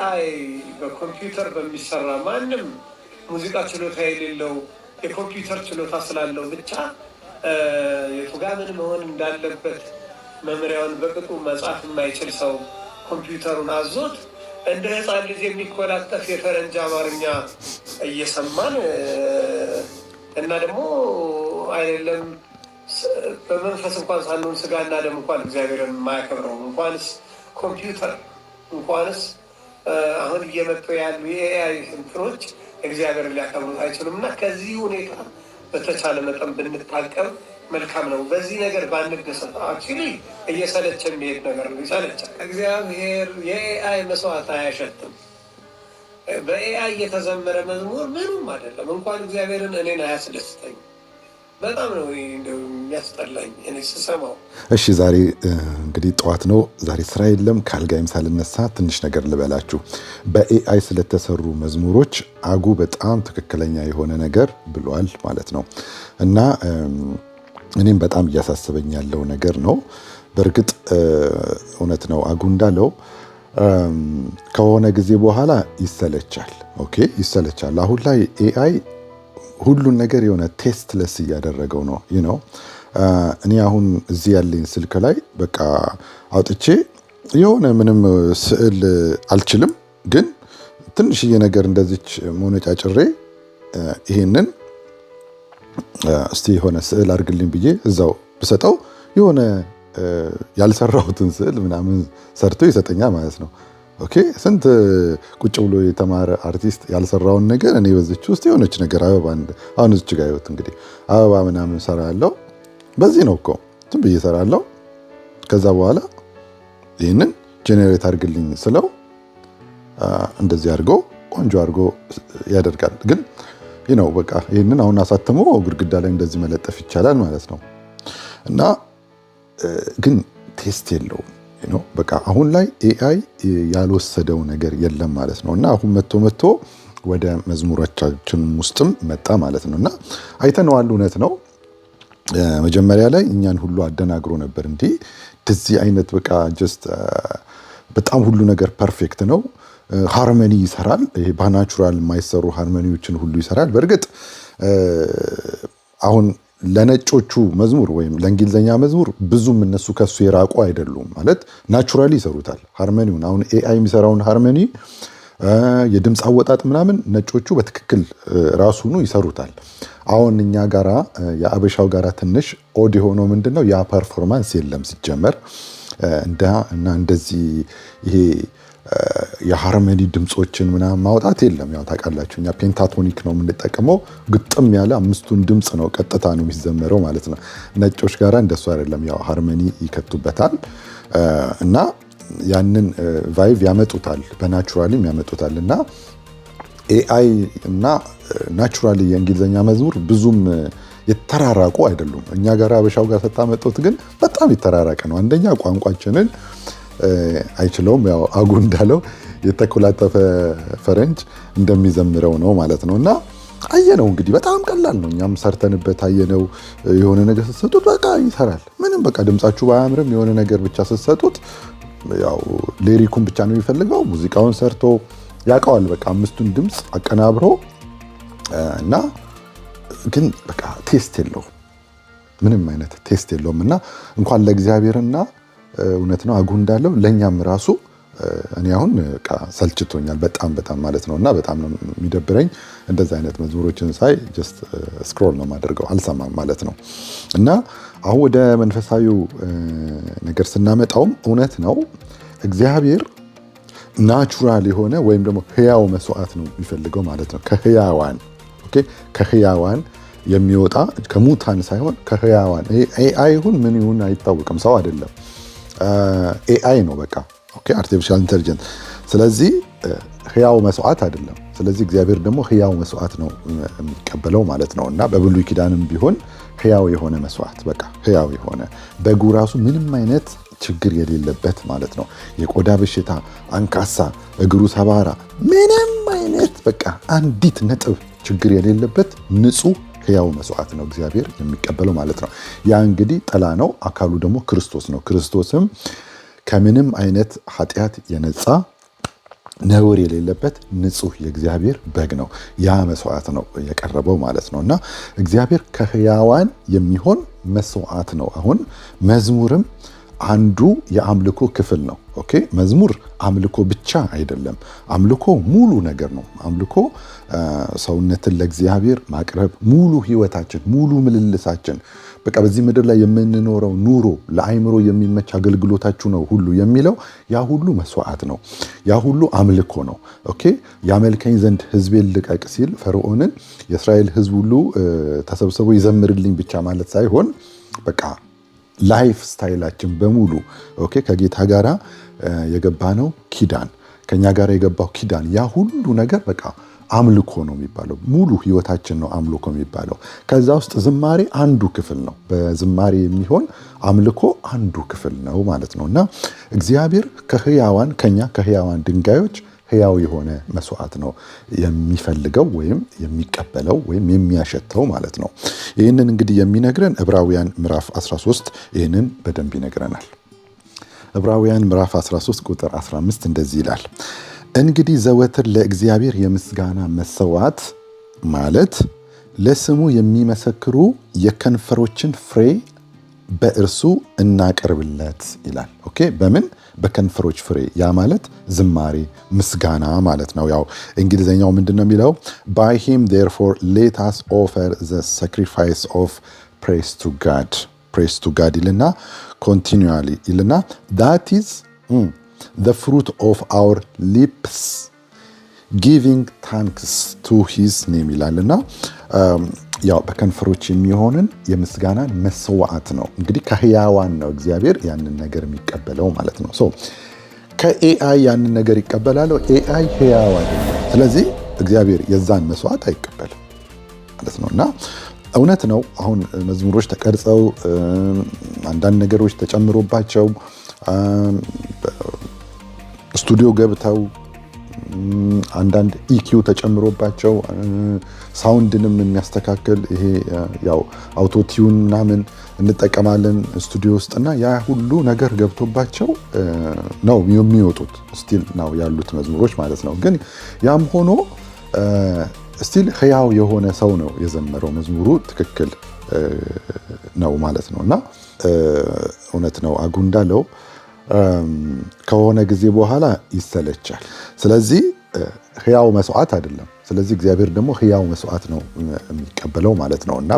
በኤአይ በኮምፒውተር በሚሰራ ማንም ሙዚቃ ችሎታ የሌለው የኮምፒውተር ችሎታ ስላለው ብቻ የቱ ጋር ምን መሆን እንዳለበት መመሪያውን በቅጡ መጻፍ የማይችል ሰው ኮምፒውተሩን አዞት እንደ ሕፃን ልጅ የሚኮላተፍ የፈረንጅ አማርኛ እየሰማን እና ደግሞ አይደለም በመንፈስ እንኳን ሳንሆን ስጋና ደም እንኳን እግዚአብሔርን የማያከብረው እንኳንስ ኮምፒውተር እንኳንስ አሁን እየመጡ ያሉ የኤአይ እንትኖች እግዚአብሔርን ሊያከብሩት አይችሉም። እና ከዚህ ሁኔታ በተቻለ መጠን ብንታቀብ መልካም ነው። በዚህ ነገር ባንደሰት አክቹሊ እየሰለቸ የሚሄድ ነገር ነው። ይሰለቻል። እግዚአብሔር የኤአይ መስዋዕት አያሸትም። በኤአይ የተዘመረ መዝሙር ምንም አይደለም። እንኳን እግዚአብሔርን እኔን አያስደስተኝም። በጣም ነው የሚያስጠላኝ እኔ ስሰማው። እሺ ዛሬ እንግዲህ ጠዋት ነው። ዛሬ ስራ የለም። ካልጋይም ሳልነሳ ትንሽ ነገር ልበላችሁ። በኤአይ ስለተሰሩ መዝሙሮች አጉ በጣም ትክክለኛ የሆነ ነገር ብሏል ማለት ነው እና እኔም በጣም እያሳሰበኝ ያለው ነገር ነው። በእርግጥ እውነት ነው አጉ እንዳለው ከሆነ ጊዜ በኋላ ይሰለቻል። ኦኬ ይሰለቻል። አሁን ላይ ኤአይ ሁሉን ነገር የሆነ ቴስትለስ እያደረገው ነው ነው እኔ አሁን እዚህ ያለኝ ስልክ ላይ በቃ አውጥቼ የሆነ ምንም ስዕል አልችልም፣ ግን ትንሽዬ ነገር እንደዚች ሞነጫጭሬ ይሄንን እስቲ የሆነ ስዕል አድርግልኝ ብዬ እዛው ብሰጠው የሆነ ያልሰራሁትን ስዕል ምናምን ሰርቶ ይሰጠኛል ማለት ነው። ኦኬ ስንት ቁጭ ብሎ የተማረ አርቲስት ያልሰራውን ነገር እኔ በዚች ውስጥ የሆነች ነገር አበባ አሁን እዚች ጋር ይወት እንግዲህ አበባ ምናምን ሰራለሁ። በዚህ ነው እኮ ዝም ብዬ ሰራለሁ። ከዛ በኋላ ይህንን ጄኔሬት አድርግልኝ ስለው እንደዚህ አድርጎ ቆንጆ አድርጎ ያደርጋል። ግን ነው በቃ ይህንን አሁን አሳትሞ ግድግዳ ላይ እንደዚህ መለጠፍ ይቻላል ማለት ነው። እና ግን ቴስት የለውም ነው በቃ አሁን ላይ ኤአይ ያልወሰደው ነገር የለም ማለት ነው። እና አሁን መጥቶ ወደ መዝሙሮቻችን ውስጥም መጣ ማለት ነው። እና አይተነዋል። እውነት ነው። መጀመሪያ ላይ እኛን ሁሉ አደናግሮ ነበር። እንዲህ እንደዚህ አይነት በቃ ጀስት በጣም ሁሉ ነገር ፐርፌክት ነው። ሃርመኒ ይሰራል። ይሄ በናቹራል የማይሰሩ ሃርመኒዎችን ሁሉ ይሰራል። በእርግጥ አሁን ለነጮቹ መዝሙር ወይም ለእንግሊዘኛ መዝሙር ብዙም እነሱ ከሱ የራቁ አይደሉም ማለት ናቹራሊ ይሰሩታል ሃርመኒውን። አሁን ኤአይ የሚሰራውን ሃርመኒ የድምፅ አወጣጥ ምናምን ነጮቹ በትክክል ራሱኑ ይሰሩታል። አሁን እኛ ጋራ የአበሻው ጋራ ትንሽ ኦድ የሆነው ምንድነው ያ ፐርፎርማንስ የለም ሲጀመር እና እንደዚህ ይሄ የሃርመኒ ድምጾችን ምናምን ማውጣት የለም። ያው ታውቃላችሁ እኛ ፔንታቶኒክ ነው የምንጠቀመው። ግጥም ያለ አምስቱን ድምጽ ነው ቀጥታ ነው የሚዘመረው ማለት ነው። ነጮች ጋራ እንደሱ አይደለም። ያው ሃርመኒ ይከቱበታል እና ያንን ቫይብ ያመጡታል፣ በናቹራሊም ያመጡታል። እና ኤአይ እና ናቹራሊ የእንግሊዘኛ መዝሙር ብዙም የተራራቁ አይደሉም። እኛ ጋራ አበሻው ጋር ተጣመጡት ግን በጣም የተራራቀ ነው። አንደኛ ቋንቋችንን አይችለውም። ያው አጉ እንዳለው የተኮላተፈ ፈረንጅ እንደሚዘምረው ነው ማለት ነው። እና አየነው እንግዲህ በጣም ቀላል ነው። እኛም ሰርተንበት አየነው። የሆነ ነገር ስትሰጡት በቃ ይሰራል። ምንም በቃ ድምጻችሁ ባያምርም የሆነ ነገር ብቻ ስትሰጡት ያው ሌሪኩን ብቻ ነው የሚፈልገው። ሙዚቃውን ሰርቶ ያውቀዋል በቃ አምስቱን ድምጽ አቀናብሮ እና ግን በቃ ቴስት የለውም። ምንም አይነት ቴስት የለውም። እና እንኳን ለእግዚአብሔርና እውነት ነው አጉ እንዳለው ለኛም ራሱ እኔ አሁን በቃ ሰልችቶኛል በጣም ማለት ነው። እና በጣም ነው የሚደብረኝ እንደዛ አይነት መዝሙሮችን ሳይ ጀስት ስክሮል ነው ማደርገው አልሰማም ማለት ነው። እና አሁን ወደ መንፈሳዊው ነገር ስናመጣውም እውነት ነው እግዚአብሔር ናቹራል የሆነ ወይም ደግሞ ህያው መስዋዕት ነው የሚፈልገው ማለት ነው። ከህያዋን የሚወጣ ከሙታን ሳይሆን ከህያዋን። ኤአይ ይሁን ምን ይሁን አይታወቅም፣ ሰው አይደለም ኤአይ ነው በቃ ኦኬ አርቲፊሻል ኢንተለጀንስ። ስለዚህ ህያው መስዋዕት አይደለም። ስለዚህ እግዚአብሔር ደግሞ ህያው መስዋዕት ነው የሚቀበለው ማለት ነው። እና በብሉይ ኪዳንም ቢሆን ህያው የሆነ መስዋዕት በቃ ህያው የሆነ በጉ ራሱ ምንም አይነት ችግር የሌለበት ማለት ነው። የቆዳ በሽታ፣ አንካሳ፣ እግሩ ሰባራ፣ ምንም አይነት በቃ አንዲት ነጥብ ችግር የሌለበት ንጹህ ህያው መስዋዕት ነው እግዚአብሔር የሚቀበለው ማለት ነው። ያ እንግዲህ ጥላ ነው። አካሉ ደግሞ ክርስቶስ ነው። ክርስቶስም ከምንም አይነት ኃጢአት የነጻ ነውር የሌለበት ንጹህ የእግዚአብሔር በግ ነው። ያ መስዋዕት ነው የቀረበው ማለት ነው። እና እግዚአብሔር ከሕያዋን የሚሆን መስዋዕት ነው። አሁን መዝሙርም አንዱ የአምልኮ ክፍል ነው። ኦኬ መዝሙር አምልኮ ብቻ አይደለም። አምልኮ ሙሉ ነገር ነው። አምልኮ ሰውነትን ለእግዚአብሔር ማቅረብ፣ ሙሉ ህይወታችን፣ ሙሉ ምልልሳችን፣ በቃ በዚህ ምድር ላይ የምንኖረው ኑሮ ለአይምሮ የሚመች አገልግሎታችሁ ነው ሁሉ የሚለው ያ ሁሉ መስዋዕት ነው። ያ ሁሉ አምልኮ ነው። ኦኬ ያመልከኝ ዘንድ ህዝቤን ልቀቅ ሲል ፈርዖንን የእስራኤል ህዝብ ሁሉ ተሰብስቦ ይዘምርልኝ ብቻ ማለት ሳይሆን በቃ ላይፍ ስታይላችን በሙሉ ኦኬ ከጌታ ጋራ የገባነው ኪዳን፣ ከኛ ጋር የገባው ኪዳን፣ ያ ሁሉ ነገር በቃ አምልኮ ነው የሚባለው። ሙሉ ህይወታችን ነው አምልኮ የሚባለው። ከዛ ውስጥ ዝማሬ አንዱ ክፍል ነው። በዝማሬ የሚሆን አምልኮ አንዱ ክፍል ነው ማለት ነው። እና እግዚአብሔር ከሕያዋን ከኛ ከሕያዋን ድንጋዮች ሕያው የሆነ መስዋዕት ነው የሚፈልገው ወይም የሚቀበለው ወይም የሚያሸተው ማለት ነው። ይህንን እንግዲህ የሚነግረን ዕብራውያን ምዕራፍ 13 ይህንን በደንብ ይነግረናል። ዕብራውያን ምዕራፍ 13 ቁጥር 15 እንደዚህ ይላል፣ እንግዲህ ዘወትር ለእግዚአብሔር የምስጋና መሰዋዕት ማለት ለስሙ የሚመሰክሩ የከንፈሮችን ፍሬ በእርሱ እናቀርብለት ይላል። ኦኬ በምን በከንፈሮች ፍሬ፣ ያ ማለት ዝማሬ ምስጋና ማለት ነው። ያው እንግሊዘኛው ምንድነው የሚለው by him therefore let us offer the sacrifice of praise to God ይልና continually ይልና that is the fruit of our lips giving thanks to his name ይላልና ያው በከንፈሮች የሚሆንን የምስጋናን መስዋዕት ነው። እንግዲህ ከሕያዋን ነው እግዚአብሔር ያንን ነገር የሚቀበለው ማለት ነው። ከኤአይ ያንን ነገር ይቀበላል። ኤአይ ሕያው አይደለም። ስለዚህ እግዚአብሔር የዛን መስዋዕት አይቀበልም ማለት ነው። እና እውነት ነው አሁን መዝሙሮች ተቀርጸው አንዳንድ ነገሮች ተጨምሮባቸው ስቱዲዮ ገብተው አንዳንድ ኢኪው ተጨምሮባቸው ሳውንድንም የሚያስተካክል ይሄ ያው አውቶቲዩን ምናምን እንጠቀማለን ስቱዲዮ ውስጥና ያ ሁሉ ነገር ገብቶባቸው ነው የሚወጡት ስቲል ነው ያሉት መዝሙሮች ማለት ነው። ግን ያም ሆኖ ስቲል ሕያው የሆነ ሰው ነው የዘመረው መዝሙሩ ትክክል ነው ማለት ነው። እና እውነት ነው አጉ እንዳለው ከሆነ ጊዜ በኋላ ይሰለቻል። ስለዚህ ሕያው መስዋዕት አይደለም። ስለዚህ እግዚአብሔር ደግሞ ሕያው መስዋዕት ነው የሚቀበለው ማለት ነው። እና